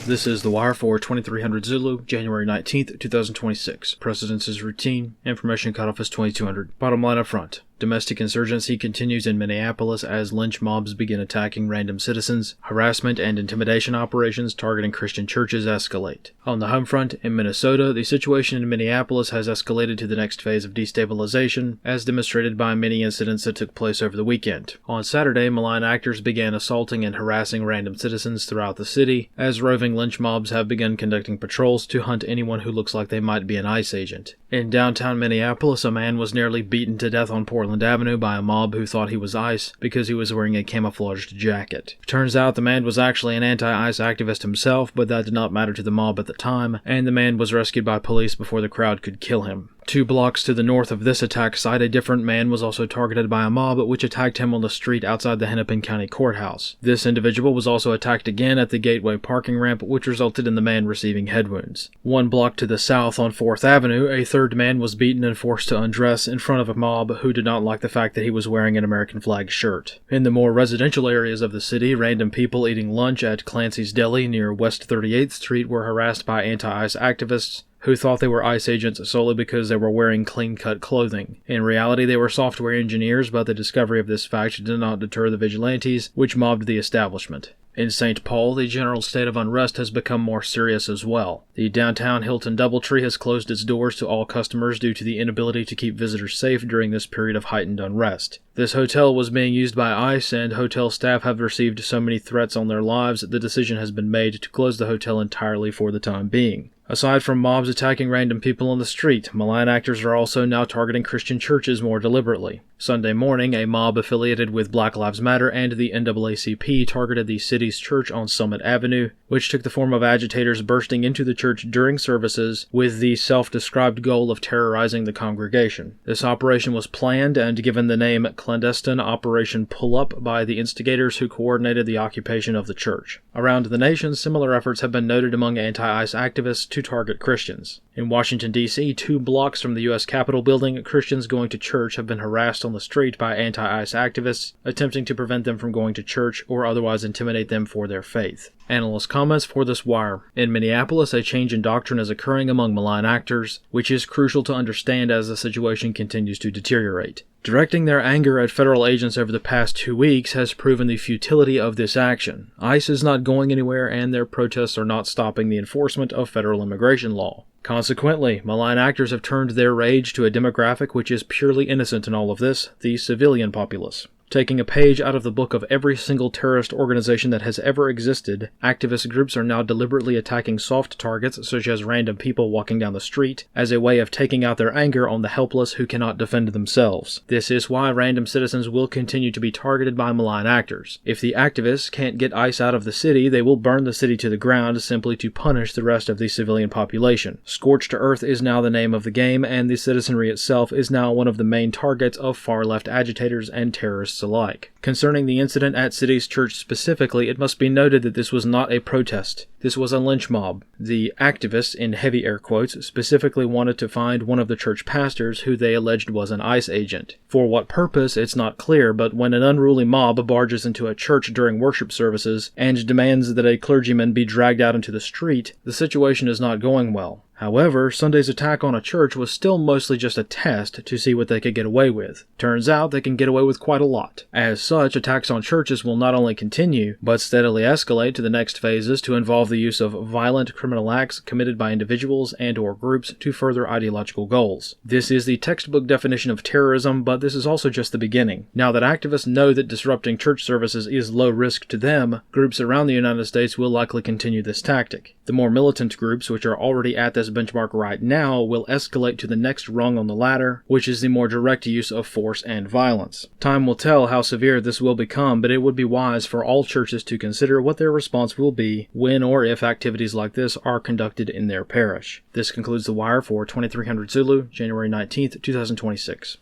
This is The Wire for 2300 Zulu, January 19th, 2026. Precedence is routine. Information cutoff is 2200. Bottom line up front. Domestic insurgency continues in Minneapolis as lynch mobs begin attacking random citizens. Harassment and intimidation operations targeting Christian churches escalate. On the home front, in Minnesota, the situation in Minneapolis has escalated to the next phase of destabilization, as demonstrated by many incidents that took place over the weekend. On Saturday, malign actors began assaulting and harassing random citizens throughout the city, as roving lynch mobs have begun conducting patrols to hunt anyone who looks like they might be an ICE agent. In downtown Minneapolis, a man was nearly beaten to death on Portland Avenue by a mob who thought he was ICE because he was wearing a camouflaged jacket. Turns out the man was actually an anti-ICE activist himself, but that did not matter to the mob at the time, and the man was rescued by police before the crowd could kill him. 2 blocks to the north of this attack site, a different man was also targeted by a mob which attacked him on the street outside the Hennepin County Courthouse. This individual was also attacked again at the Gateway parking ramp, which resulted in the man receiving head wounds. 1 block to the south on 4th Avenue, a third man was beaten and forced to undress in front of a mob who did not like the fact that he was wearing an American flag shirt. In the more residential areas of the city, random people eating lunch at Clancy's Deli near West 38th Street were harassed by anti-ICE activists who thought they were ICE agents solely because they were wearing clean-cut clothing. In reality, they were software engineers, but the discovery of this fact did not deter the vigilantes, which mobbed the establishment. In St. Paul, the general state of unrest has become more serious as well. The downtown Hilton Doubletree has closed its doors to all customers due to the inability to keep visitors safe during this period of heightened unrest. This hotel was being used by ICE, and hotel staff have received so many threats on their lives that the decision has been made to close the hotel entirely for the time being. Aside from mobs attacking random people on the street, malign actors are also now targeting Christian churches more deliberately. Sunday morning, a mob affiliated with Black Lives Matter and the NAACP targeted the city's church on Summit Avenue, which took the form of agitators bursting into the church during services with the self-described goal of terrorizing the congregation. This operation was planned and given the name Clandestine Operation Pull-Up by the instigators who coordinated the occupation of the church. Around the nation, similar efforts have been noted among anti-ICE activists to target Christians. In Washington, D.C., 2 blocks from the U.S. Capitol building, Christians going to church have been harassed on the street by anti-ICE activists, attempting to prevent them from going to church or otherwise intimidate them for their faith. Analyst comments for this wire. In Minneapolis, a change in doctrine is occurring among malign actors, which is crucial to understand as the situation continues to deteriorate. Directing their anger at federal agents over the past 2 weeks has proven the futility of this action. ICE is not going anywhere, and their protests are not stopping the enforcement of federal immigration law. Consequently, malign actors have turned their rage to a demographic which is purely innocent in all of this, the civilian populace. Taking a page out of the book of every single terrorist organization that has ever existed, activist groups are now deliberately attacking soft targets such as random people walking down the street as a way of taking out their anger on the helpless who cannot defend themselves. This is why random citizens will continue to be targeted by malign actors. If the activists can't get ICE out of the city, they will burn the city to the ground simply to punish the rest of the civilian population. Scorched earth is now the name of the game, and the citizenry itself is now one of the main targets of far-left agitators and terrorists alike. Concerning the incident at City's Church specifically, it must be noted that this was not a protest. This was a lynch mob. The activists, in heavy air quotes, specifically wanted to find one of the church pastors who they alleged was an ICE agent. For what purpose, it's not clear, but when an unruly mob barges into a church during worship services and demands that a clergyman be dragged out into the street, the situation is not going well. However, Sunday's attack on a church was still mostly just a test to see what they could get away with. Turns out they can get away with quite a lot. As such, attacks on churches will not only continue, but steadily escalate to the next phases to involve the use of violent criminal acts committed by individuals and/or groups to further ideological goals. This is the textbook definition of terrorism, but this is also just the beginning. Now that activists know that disrupting church services is low risk to them, groups around the United States will likely continue this tactic. The more militant groups, which are already at this benchmark right now, will escalate to the next rung on the ladder, which is the more direct use of force and violence. Time will tell how severe this will become, but it would be wise for all churches to consider what their response will be when or if activities like this are conducted in their parish. This concludes The Wire for 2300 Zulu, January 19th, 2026.